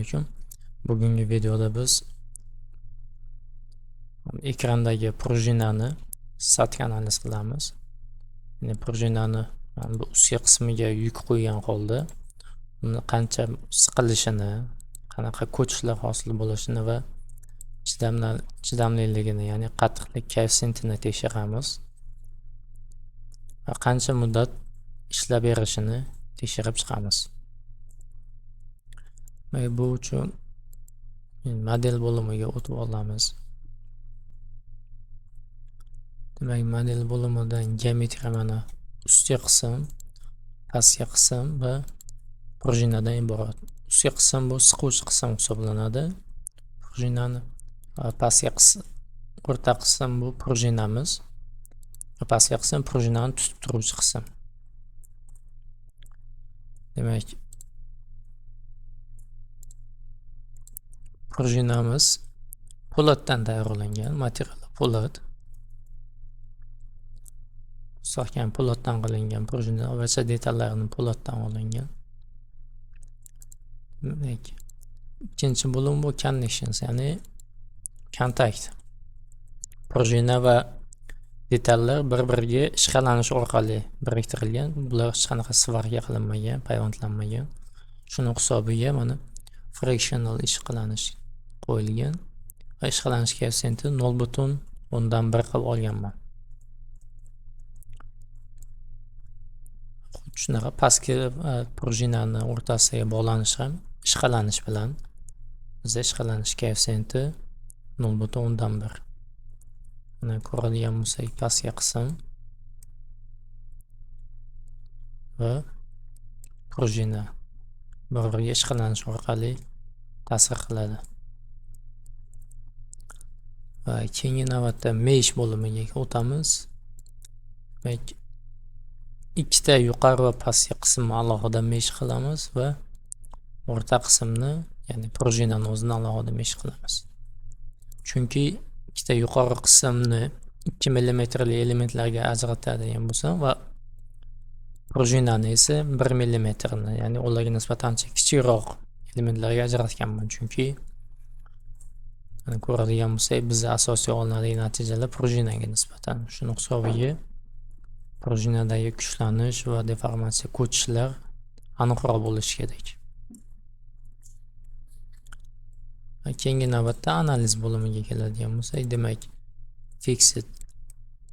alaykum. Bugungi videoda biz ekrandagi prujinani statik analiz qilamiz. Ya'ni prujinani bu ustki qismiga yuk qo'ygan holda uni qancha siqilishini, qanaqa ko'chishlar hosil bo'lishini va chidamliligini, ya'ni qattiqlik koeffitsiyentini tekshiramiz. Va qancha muddat ishlab berishini tekshirib chiqamiz. Va bu uchun model bo'limiga o'tib olamiz. Demak, model bo'limidan geometriya mana ustki qism, pastki qism va prujinadan iborat. Ustki qism bu siquvchi qism hisoblanadi. Prujinani pastki qism, o'rta qism bu prujinamiz. Va pastki qism prujinani tutib turuvchi qism. Demak, prujinamiz po'latdan tayyorlangan, material po'lat. Mustahkam po'latdan qilingan prujina barcha detallarini po'latdan olingan. Demak, ikkinchi bo'lim bu connections, ya'ni kontakt. Prujina va detallar bir-biriga ishqalanish orqali biriktirilgan. Bular hech qanaqa svarga qilinmagan, payvandlanmagan. Shuning hisobiga mana frictional ishqalanish qo'yilgan va ishqalanish koeffitsiyenti 0.1 qilib olganman. Shunaqa pastki prujinani o'rtasiga bog'lanish ham ishqalanish bilan bizda ishqalanish koeffitsiyenti 0.1. Mana ko'radigan bo'lsak, pastki qism va prujina bir-biriga ishqalanish orqali ta'sir qiladi. Va keyingi navbatda mesh bo'limiga o'tamiz. Demak, ikkita yuqori va pastki qismni alohida mesh qilamiz va o'rta qismni, ya'ni prujinani o'zini alohida mesh qilamiz. Chunki ikkita yuqori qismni 2 mm li elementlarga ajratadigan bo'lsa va prujinani esa 1 mm ni, ya'ni ularga nisbatan kichikroq elementlarga ajratganman. Chunki ko'radigan bo'lsak, bizda asosiy olinadigan natijalar prujinaga nisbatan. Shuning hisobiga prujinadagi kuchlanish va deformatsiya, ko'chishlar aniqroq bo'lishi kerak. Keyingi navbatda analiz bo'limiga keladigan bo'lsak, demak, fixed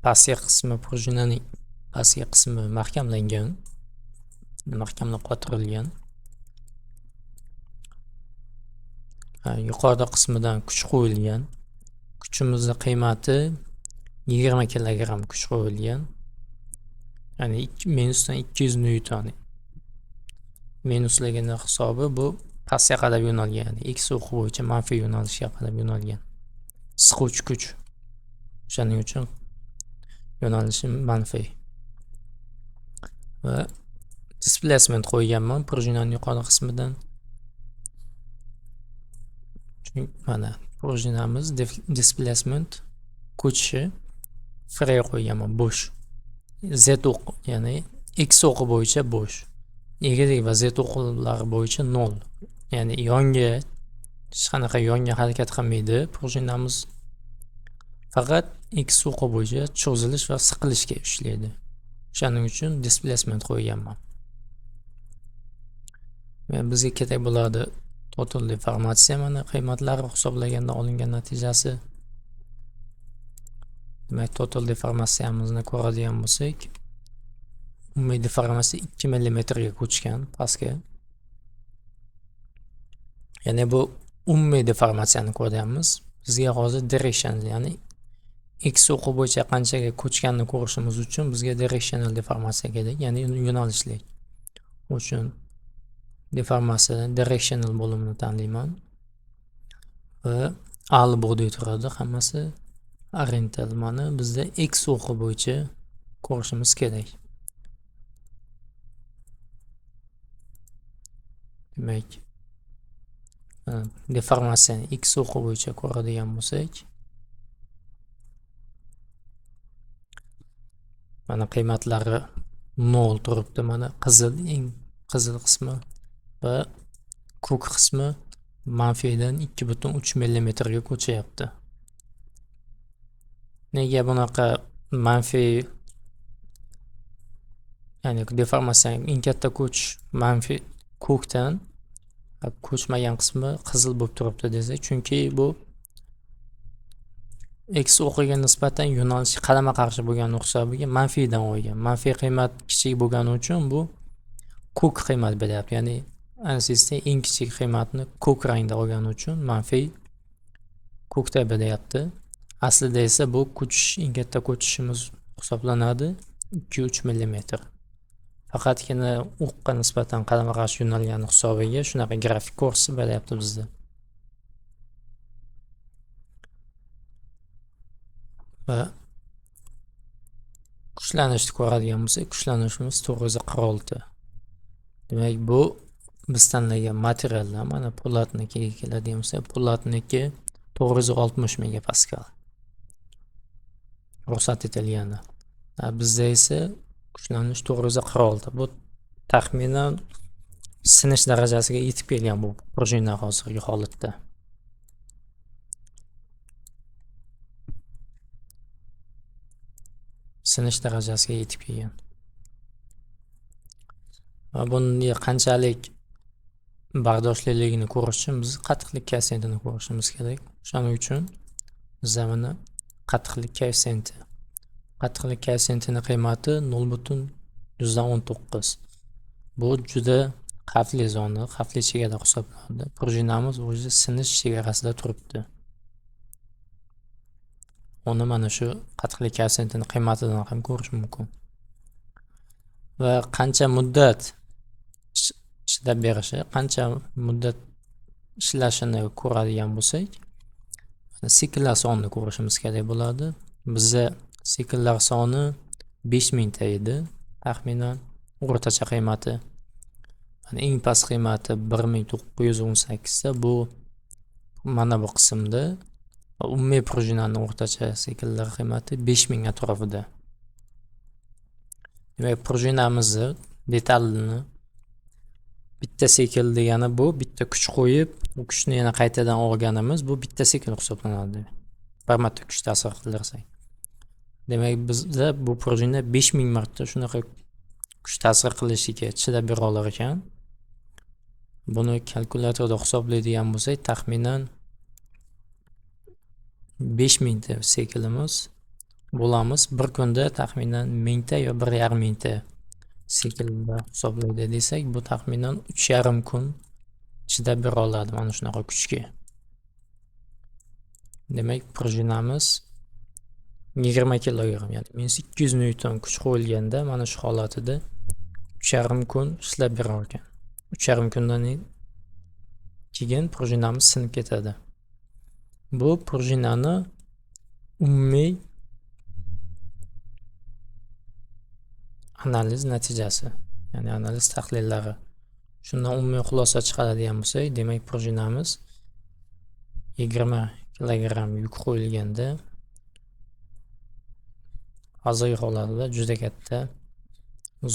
pastki qismi, prujinaning pastki qismi mahkamlangan, mahkamlab qotirilgan. Yuqori qismidan kuch qo'yilgan. Kuchimizning qiymati 20 kg kuch qo'yilgan. Ya'ni minusdan 200 newton. Minusligini hisobi bu pastga qarab yo'nalgan, ya'ni x o'qi bo'yicha manfiy yo'nalishga qarab yo'nalgan. Siquvchi kuch. Shuning uchun yo'nalishi manfiy. Va displacement qo'yganman prujinaning yuqori qismidan. Chunki mana prujinamiz displacement ko'chishi free qo'yganman, bo'sh. Z o'q, ya'ni x o'qi bo'yicha bo'sh. Y va Z o'qlari bo'yicha 0. Ya'ni yonga hech qanaqa yonga harakat qilmaydi. Prujinamiz faqat x o'qi bo'yicha cho'zilish va siqilishga ishlaydi. Shuning uchun displacement qo'yganman. Va bizga kerak bo'ladi total deformatsiya, mana qiymatlari hisoblaganda olingan natijasi. Demak, total deformatsiyamizni ko'radigan bo'lsak, umumiy deformatsiya 2 mm ga ko'chgan pastga. Ya'ni bu umumiy deformatsiyani ko'ryapmiz. Bizga hozir direction, ya'ni x o'qi bo'yicha qanchaga ko'chganini ko'rishimiz uchun bizga directional deformatsiya kerak, ya'ni yo'nalishlik. Uchun deformatsiyadan directional bo'limini tanlayman. Va al bo'dey turadi, hammasi oriental. Mana bizda x o'qi bo'yicha ko'rishimiz kerak. Demak, deformatsiyani x o'qi bo'yicha ko'radigan bo'lsak, mana qiymatlari 0 turibdi. Mana qizil, eng qizil qismi va ko'k qismi manfiydan 2,3 millimetrga ko'chyapti. Nega bunaqa manfiy, ya'ni deformatsiya eng katta kuch manfiy ko'kdan ko'chmagan qismi qizil bo'lib turibdi desak, chunki bu x o'qiga nisbatan yo'nalishi qarama qarshi bo'lgani hisobiga manfiydan olgan. Manfiy qiymat kichik bo'lgani uchun bu ko'k qiymat beryapti. Ya'ni ansizda eng kichik qiymatni ko'k rangda olgani uchun manfiy ko'kda beryapti. Aslida esa bu ko'chish, eng katta ko'chishimiz hisoblanadi 2-3 millimetr. Faqatgina o'qqa nisbatan qarama qarshi yo'nalgani hisobiga shunaqa grafik ko'rsatib beryapti bizda. Va kuchlanishni ko'radigan bo'lsak, kuchlanishimiz 946. Demak, bu biz tanlagan materiallar, mana po'latnikiga keladigan bo'lsak, po'latniki 960 megapaskal ruxsat etilgani. Bizda esa kuchlanish 946. Bu taxminan sinish darajasiga yetib kelgan bu prujina hozirgi holatda. Sinish darajasiga yetib kelgan. Va buni qanchalik bardoshliligini ko'rish uchun biz qattiqlik koeffitsiyentini ko'rishimiz kerak. Shuning uchun biz buni qattiqlik koeffitsiyenti. Qattiqlik koeffitsiyentining qiymati 0,19. Bu juda xavfli zona, xavfli chegara hisoblanadi. Prujinamiz o'zi sinish chegarasida turibdi. Uni mana shu qattiqlik koeffitsiyentining qiymatidan ham ko'rish mumkin. Va qancha muddat chidab berishi, qancha muddat ishlashini ko'radigan bo'lsak, sikllar sonini ko'rishimiz kerak bo'ladi. Bizda sikllar soni 5000 ta edi, taxminan o'rtacha qiymati. Eng past qiymati 1918 ta. Bu mana bu qismda umumiy prujinaning o'rtacha sikllar qiymati 5000 atrofida. Demak, prujinamizni detalini bitta sikl degani bu bitta kuch qo'yib, u kuchni yana qaytadan olganimiz, bu bitta sikl hisoblanadi. Bir marta kuch ta'sir qildirsak. Demak, bizda bu prujina 5000 marta shunaqa kuch ta'sir qilishiga chidab bera olar ekan. Buni kalkulyatorda hisoblaydigan bo'lsak, taxminan 5000 ta siklimiz bo'lamiz. Bir kunda taxminan 1000 ta yo 1,5 ta siklda hisoblaydi desak, bu taxminan 3,5 kun chidab bera oladi mana shunaqa kuchga. Demak, prujinamiz 20 kilogramm, ya'ni 1200 newton kuch qo'yilganda mana shu holatida 3,5 kun ishlab berar ekan. 3,5 kundan keyin prujinamiz sinib ketadi. Bu prujinani umumiy analiz natijasi, ya'ni analiz tahlillari. Shundan umumiy xulosa chiqaradigan bo'lsak, demak, prujinamiz 20 kilogramm yuk qo'yilganda hozirgi holatida juda katta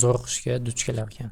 zo'riqishga duch kelar ekan.